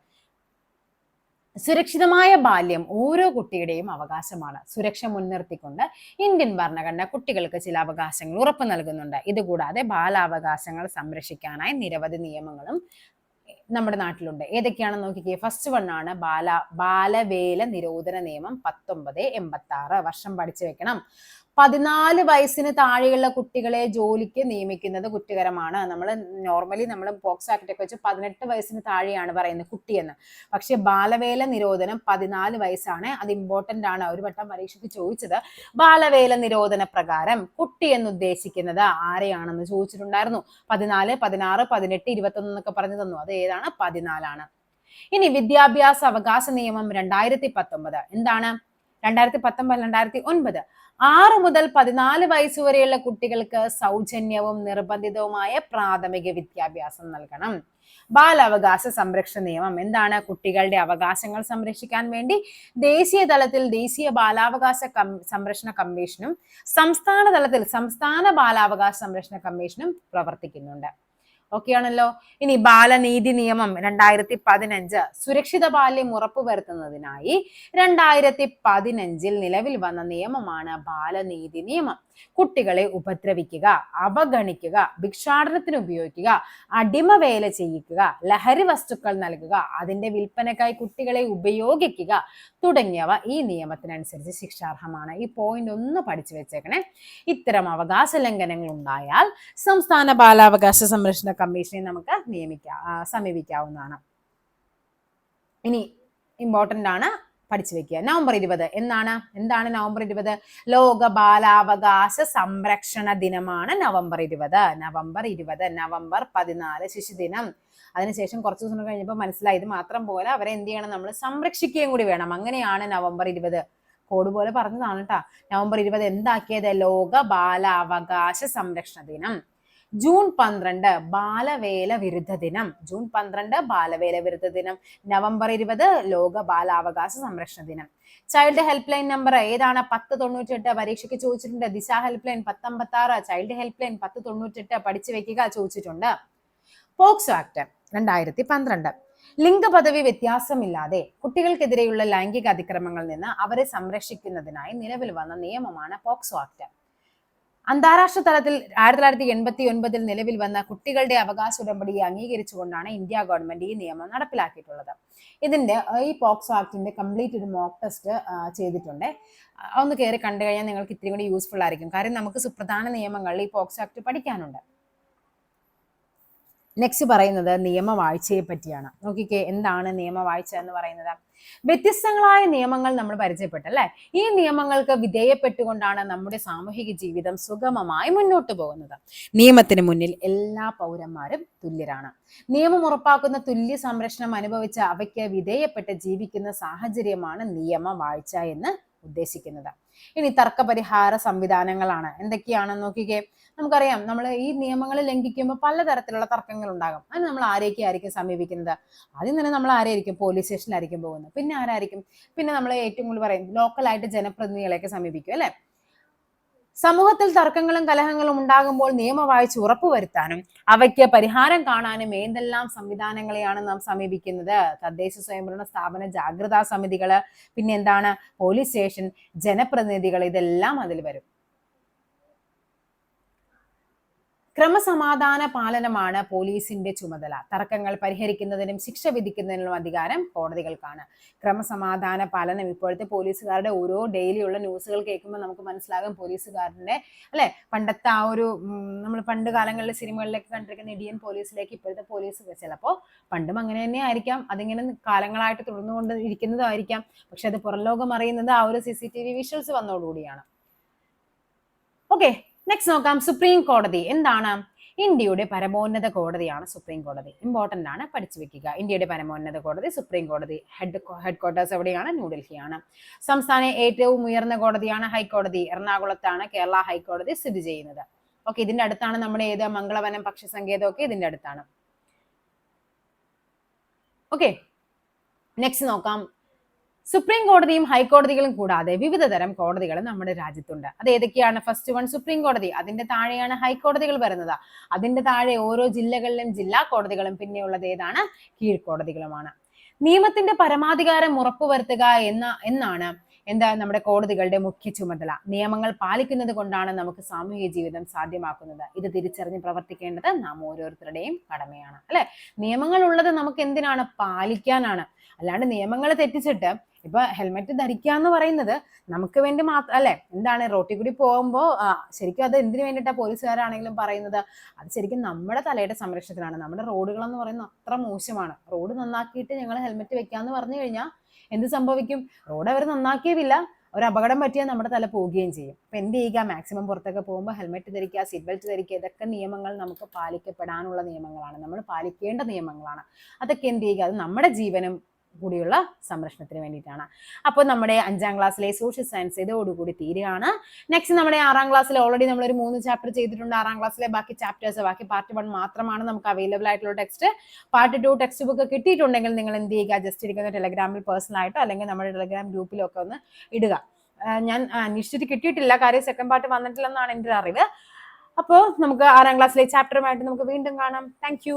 സുരക്ഷിതമായ ബാല്യം ഓരോ കുട്ടിയുടെയും അവകാശമാണ്. സുരക്ഷ മുൻനിർത്തിക്കൊണ്ട് ഇന്ത്യൻ ഭരണഘടന കുട്ടികൾക്ക് ചില അവകാശങ്ങൾ ഉറപ്പു നൽകുന്നുണ്ട്. ഇതുകൂടാതെ ബാലാവകാശങ്ങൾ സംരക്ഷിക്കാനായി നിരവധി നിയമങ്ങളും നമ്മുടെ നാട്ടിലുണ്ട്. ഏതൊക്കെയാണെന്ന് നോക്കിക്കേ. ഫസ്റ്റ് വൺ ആണ് ബാലവേല നിരോധന നിയമം 1986. വർഷം പഠിച്ചു വെക്കണം. 14 വയസ്സിന് താഴെയുള്ള കുട്ടികളെ ജോലിക്ക് നിയമിക്കുന്നത് കുറ്റകരമാണ്. നോർമലി നമ്മൾ പോക്സോ ആക്ട് ഒക്കെ വെച്ച് 18 വയസ്സിന് താഴെയാണ് പറയുന്നത് കുട്ടിയെന്ന്. പക്ഷെ ബാലവേല നിരോധനം 14 വയസ്സാണ്. അത് ഇമ്പോർട്ടന്റ് ആണ്. ഒരു വട്ടം പരീക്ഷയ്ക്ക് ചോദിച്ചത് ബാലവേല നിരോധന പ്രകാരം കുട്ടി എന്ന് ഉദ്ദേശിക്കുന്നത് ആരെയാണെന്ന് ചോദിച്ചിട്ടുണ്ടായിരുന്നു. 14, 16, 18, 21 എന്നൊക്കെ പറഞ്ഞു തന്നു. അത് ഏതാണ്? 14 ആണ്. ഇനി വിദ്യാഭ്യാസ അവകാശ നിയമം 2019 എന്താണ്? 2019 2009 6 മുതൽ 14 വയസ്സ് വരെയുള്ള കുട്ടികൾക്ക് സൗജന്യവും നിർബന്ധിതവുമായ പ്രാഥമിക വിദ്യാഭ്യാസം നൽകണം. ബാലാവകാശ സംരക്ഷണ നിയമം എന്താണ്? കുട്ടികളുടെ അവകാശങ്ങൾ സംരക്ഷിക്കാൻ വേണ്ടി ദേശീയ തലത്തിൽ ദേശീയ ബാലാവകാശ സംരക്ഷണ കമ്മീഷനും സംസ്ഥാന തലത്തിൽ സംസ്ഥാന ബാലാവകാശ സംരക്ഷണ കമ്മീഷനും പ്രവർത്തിക്കുന്നുണ്ട്. ഓക്കെ ആണല്ലോ. ഇനി ബാലനീതി നിയമം 2015 സുരക്ഷിത ബാല്യം ഉറപ്പുവരുത്തുന്നതിനായി 2015 നിലവിൽ വന്ന നിയമമാണ് ബാലനീതി നിയമം. കുട്ടികളെ ഉപദ്രവിക്കുക, അവഗണിക്കുക, ഭിക്ഷാടനത്തിന് ഉപയോഗിക്കുക, അടിമവേല ചെയ്യിക്കുക, ലഹരി വസ്തുക്കൾ നൽകുക, അതിന്റെ വിൽപ്പനക്കായി കുട്ടികളെ ഉപയോഗിക്കുക തുടങ്ങിയവ ഈ നിയമത്തിനനുസരിച്ച് ശിക്ഷാർഹമാണ്. ഈ പോയിന്റ് ഒന്ന് പഠിച്ചു വെച്ചേക്കണേ. ഇത്തരം അവകാശ ലംഘനങ്ങൾ ഉണ്ടായാൽ സംസ്ഥാന ബാലാവകാശ സംരക്ഷണ കമ്മീഷനെ നമുക്ക് സമീപിക്കാവുന്നതാണ്. ഇനി ഇമ്പോർട്ടന്റ് ആണ്, പഠിച്ചു വെക്കുക. നവംബർ 20 എന്താണ് നവംബർ 20? ലോക ബാലാവകാശ സംരക്ഷണ ദിനമാണ് നവംബർ 20. നവംബർ 14 ശിശുദിനം. അതിനുശേഷം കുറച്ച് ദിവസം കഴിഞ്ഞപ്പോൾ മനസ്സിലായി ഇത് മാത്രം പോലെ അവരെ എന്ത് ചെയ്യണം? നമ്മൾ സംരക്ഷിക്കുകയും കൂടി വേണം. അങ്ങനെയാണ് നവംബർ 20 കോഡ് പോലെ പറഞ്ഞതാണ് കേട്ടോ. നവംബർ 20 എന്താക്കിയത്? ലോക ബാലാവകാശ സംരക്ഷണ ദിനം. ജൂൺ 12 ബാലവേല വിരുദ്ധ ദിനം. നവംബർ 20 ലോക ബാലാവകാശ സംരക്ഷണ ദിനം. ചൈൽഡ് ഹെൽപ്പ് ലൈൻ നമ്പർ ഏതാണ്? 1098. പരീക്ഷയ്ക്ക് ചോദിച്ചിട്ടുണ്ട്. ദിശ help line 1056, child help line 1098 പഠിച്ചു വെക്കുക, ചോദിച്ചിട്ടുണ്ട്. പോക്സോ ആക്ട് 2012 ലിംഗപദവി വ്യത്യാസമില്ലാതെ കുട്ടികൾക്കെതിരെയുള്ള ലൈംഗിക അതിക്രമങ്ങളിൽ നിന്ന് അവരെ സംരക്ഷിക്കുന്നതിനായി നിലവിൽ വന്ന നിയമമാണ് പോക്സോ ആക്ട്. അന്താരാഷ്ട്ര തലത്തിൽ 1989 നിലവിൽ വന്ന കുട്ടികളുടെ അവകാശ ഉടമ്പടിയെ അംഗീകരിച്ചുകൊണ്ടാണ് ഇന്ത്യ ഗവൺമെന്റ് ഈ നിയമം നടപ്പിലാക്കിയിട്ടുള്ളത്. ഈ പോക്സോ ആക്ടിന്റെ കംപ്ലീറ്റ് ഒരു മോക്ക് ടെസ്റ്റ് ചെയ്തിട്ടുണ്ട്. ഒന്ന് കയറി കണ്ടു കഴിഞ്ഞാൽ നിങ്ങൾക്ക് ഇത്തിരി കൂടി യൂസ്ഫുൾ ആയിരിക്കും. കാരണം നമുക്ക് സുപ്രധാന നിയമങ്ങളിൽ ഈ പോക്സോ ആക്ട് പഠിക്കാനുണ്ട്. നെക്സ്റ്റ് പറയുന്നത് നിയമവാഴ്ചയെ പറ്റിയാണ്. നോക്കിക്കേ, എന്താണ് നിയമവാഴ്ച എന്ന് പറയുന്നത്? വ്യത്യസ്തങ്ങളായ നിയമങ്ങൾ നമ്മൾ പരിചയപ്പെട്ടല്ലേ. ഈ നിയമങ്ങൾക്ക് വിധേയപ്പെട്ടുകൊണ്ടാണ് നമ്മുടെ സാമൂഹിക ജീവിതം സുഗമമായി മുന്നോട്ട് പോകുന്നത്. നിയമത്തിന് മുന്നിൽ എല്ലാ പൗരന്മാരും തുല്യരാണ്. നിയമം ഉറപ്പാക്കുന്ന തുല്യ സംരക്ഷണം അനുഭവിച്ച അവയ്ക്ക് വിധേയപ്പെട്ട് ജീവിക്കുന്ന സാഹചര്യമാണ് നിയമവാഴ്ച എന്ന് ഉദ്ദേശിക്കുന്നത്. ഇനി തർക്കപരിഹാര സംവിധാനങ്ങളാണ്. എന്തൊക്കെയാണെന്ന് നോക്കിക്കേ. നമുക്കറിയാം, നമ്മൾ ഈ നിയമങ്ങൾ ലംഘിക്കുമ്പോൾ പലതരത്തിലുള്ള തർക്കങ്ങൾ ഉണ്ടാകും. അതിന് നമ്മൾ ആയിരിക്കും സമീപിക്കുന്നത്? ആദ്യം തന്നെ നമ്മൾ ആരായിരിക്കും? പോലീസ് സ്റ്റേഷനിലായിരിക്കും പോകുന്നത്. പിന്നെ ആരായിരിക്കും? പിന്നെ നമ്മൾ ഏറ്റവും കൂടുതൽ പറയും ലോക്കലായിട്ട് ജനപ്രതിനിധികളെയൊക്കെ സമീപിക്കും അല്ലെ. സമൂഹത്തിൽ തർക്കങ്ങളും കലഹങ്ങളും ഉണ്ടാകുമ്പോൾ നിയമവാഴ്ച ഉറപ്പുവരുത്താനും അവയ്ക്ക് പരിഹാരം കാണാനും ഏതെല്ലാം സംവിധാനങ്ങളെയാണ് നാം സമീപിക്കുന്നത്? തദ്ദേശ സ്വയംഭരണ സ്ഥാപന ജാഗ്രതാ സമിതികള്, പിന്നെ എന്താണ്, പോലീസ് സ്റ്റേഷൻ, ജനപ്രതിനിധികൾ, ഇതെല്ലാം അതിൽ വരും. ക്രമസമാധാന പാലനമാണ് പോലീസിന്റെ ചുമതല. തർക്കങ്ങൾ പരിഹരിക്കുന്നതിനും ശിക്ഷ വിധിക്കുന്നതിനുള്ള അധികാരം കോടതികൾക്കാണ്. ക്രമസമാധാന പാലനം ഇപ്പോഴത്തെ പോലീസുകാരുടെ ഓരോ ഡെയിലിയുള്ള ന്യൂസുകൾ കേൾക്കുമ്പോൾ നമുക്ക് മനസ്സിലാകും പോലീസുകാരന്റെ അല്ലെ പണ്ടത്തെ ആ ഒരു നമ്മൾ പണ്ട് കാലങ്ങളിലെ സിനിമകളിലൊക്കെ കണ്ടിരിക്കുന്ന ഇന്ത്യൻ പോലീസിലേക്ക് ഇപ്പോഴത്തെ പോലീസ് ചിലപ്പോൾ പണ്ടും അങ്ങനെ തന്നെ ആയിരിക്കാം, അതിങ്ങനെ കാലങ്ങളായിട്ട് തുടർന്നുകൊണ്ട് ഇരിക്കുന്നതായിരിക്കാം. പക്ഷെ അത് പുറംലോകം അറിയുന്നത് ആ ഒരു CCTV വിഷ്വൽസ് വന്നതോടുകൂടിയാണ്. ഓക്കെ, നെക്സ്റ്റ് നോക്കാം. സുപ്രീം കോടതി എന്താണ്? ഇന്ത്യയുടെ പരമോന്നത കോടതിയാണ് സുപ്രീം കോടതി. ഇമ്പോർട്ടന്റ് ആണ്, പഠിച്ചു വെക്കുക. ഇന്ത്യയുടെ പരമോന്നത കോടതി സുപ്രീം കോടതി. ഹെഡ്ക്വാർട്ടേഴ്സ് എവിടെയാണ്? ന്യൂഡൽഹിയാണ്. സംസ്ഥാന ഏറ്റവും ഉയർന്ന കോടതിയാണ് ഹൈക്കോടതി. എറണാകുളത്താണ് കേരള ഹൈക്കോടതി സ്ഥിതി ചെയ്യുന്നത്. ഓക്കെ, ഇതിന്റെ അടുത്താണ് നമ്മുടെ ഏത് മംഗളവനം പക്ഷി സങ്കേതം ഒക്കെ ഇതിന്റെ അടുത്താണ്. ഓക്കെ, നെക്സ്റ്റ് നോക്കാം. സുപ്രീം കോടതിയും ഹൈക്കോടതികളും കൂടാതെ വിവിധ തരം കോടതികൾ നമ്മുടെ രാജ്യത്തുണ്ട്. അത് ഏതൊക്കെയാണ്? ഫസ്റ്റ് വൺ സുപ്രീം കോടതി, അതിന്റെ താഴെയാണ് ഹൈക്കോടതികൾ വരുന്നത്. അതിന്റെ താഴെ ഓരോ ജില്ലകളിലും ജില്ലാ കോടതികളും, പിന്നെയുള്ളത് ഏതാണ്? കീഴ്ക്കോടതികളുമാണ്. നിയമത്തിന്റെ പരമാധികാരം ഉറപ്പുവരുത്തുക എന്നാണ് എന്താ നമ്മുടെ കോടതികളുടെ മുഖ്യ ചുമതല. നിയമങ്ങൾ പാലിക്കുന്നത് കൊണ്ടാണ് നമുക്ക് സാമൂഹിക ജീവിതം സാധ്യമാക്കുന്നത്. ഇത് തിരിച്ചറിഞ്ഞ് പ്രവർത്തിക്കേണ്ടത് നാം ഓരോരുത്തരുടെയും കടമയാണ് അല്ലെ. നിയമങ്ങൾ ഉള്ളത് നമുക്ക് എന്തിനാണ്? പാലിക്കാനാണ്. അല്ലാണ്ട് നിയമങ്ങൾ തെറ്റിച്ചിട്ട് ഇപ്പൊ ഹെൽമെറ്റ് ധരിക്കുക എന്ന് പറയുന്നത് നമുക്ക് വേണ്ടി മാത്രം അല്ലെ. എന്താണ്, റോട്ടിൽ കൂടി പോകുമ്പോൾ ശരിക്കും അത് എന്തിനു വേണ്ടിയിട്ടാണ് പോലീസുകാരാണെങ്കിലും പറയുന്നത്? അത് ശരിക്കും നമ്മുടെ തലയുടെ സംരക്ഷണത്തിനാണ്. നമ്മുടെ റോഡുകൾ എന്ന് പറയുന്നത് അത്ര മോശമാണ്. റോഡ് നന്നാക്കിയിട്ട് ഞങ്ങൾ ഹെൽമെറ്റ് വെക്കാന്ന് പറഞ്ഞു കഴിഞ്ഞാൽ എന്ത് സംഭവിക്കും? റോഡ് അവർ നന്നാക്കിയതില്ല, ഒരു അപകടം പറ്റിയാൽ നമ്മുടെ തല പോവുകയും ചെയ്യും. അപ്പൊ എന്ത് ചെയ്യുക? മാക്സിമം പുറത്തൊക്കെ പോകുമ്പോൾ ഹെൽമെറ്റ് ധരിക്കുക, സീറ്റ് ബെൽറ്റ് ധരിക്കുക. ഇതൊക്കെ നിയമങ്ങൾ നമുക്ക് പാലിക്കപ്പെടാനുള്ള നിയമങ്ങളാണ്, നമ്മൾ പാലിക്കേണ്ട നിയമങ്ങളാണ്. അതൊക്കെ എന്ത് ചെയ്യുക? അത് നമ്മുടെ ജീവനും കൂടിയുള്ള സംരക്ഷണത്തിന് വേണ്ടിയിട്ടാണ്. അപ്പോൾ നമ്മുടെ 5ാം ക്ലാസ്സിലെ സോഷ്യൽ സയൻസ് ഇതോടുകൂടി തീരുകയാണ്. നെക്സ്റ്റ് നമ്മുടെ 6ാം ക്ലാസ്സിൽ ഓൾറെഡി നമ്മളൊരു 3 ചാപ്റ്റർ ചെയ്തിട്ടുണ്ട്. 6ാം ക്ലാസ്സിലെ ബാക്കി ചാപ്റ്റേഴ്സ്, ബാക്കി പാർട്ട് 1 മാത്രമാണ് നമുക്ക് അവൈലബിൾ ആയിട്ടുള്ള ടെക്സ്റ്റ്. പാർട്ട് 2 ടെക്സ്റ്റ് ബുക്ക് കിട്ടിയിട്ടുണ്ടെങ്കിൽ നിങ്ങൾ എന്ത് ചെയ്യുക? ജസ്റ്റ് ഇരിക്കുന്ന ടെലഗ്രാമിൽ പേഴ്സണൽ ആയിട്ടോ അല്ലെങ്കിൽ നമ്മുടെ ടെലഗ്രാം ഗ്രൂപ്പിലോ ഒക്കെ ഒന്ന് ഇടുക. ഞാൻ അന്വേഷിച്ചിട്ട് കിട്ടിയിട്ടില്ല, കാര്യം സെക്കൻഡ് പാർട്ട് വന്നിട്ടില്ലെന്നാണ് എൻ്റെ അറിവ്. അപ്പോൾ നമുക്ക് 6ാം ക്ലാസ്സിലെ ചാപ്റ്ററുമായിട്ട് നമുക്ക് വീണ്ടും കാണാം. താങ്ക്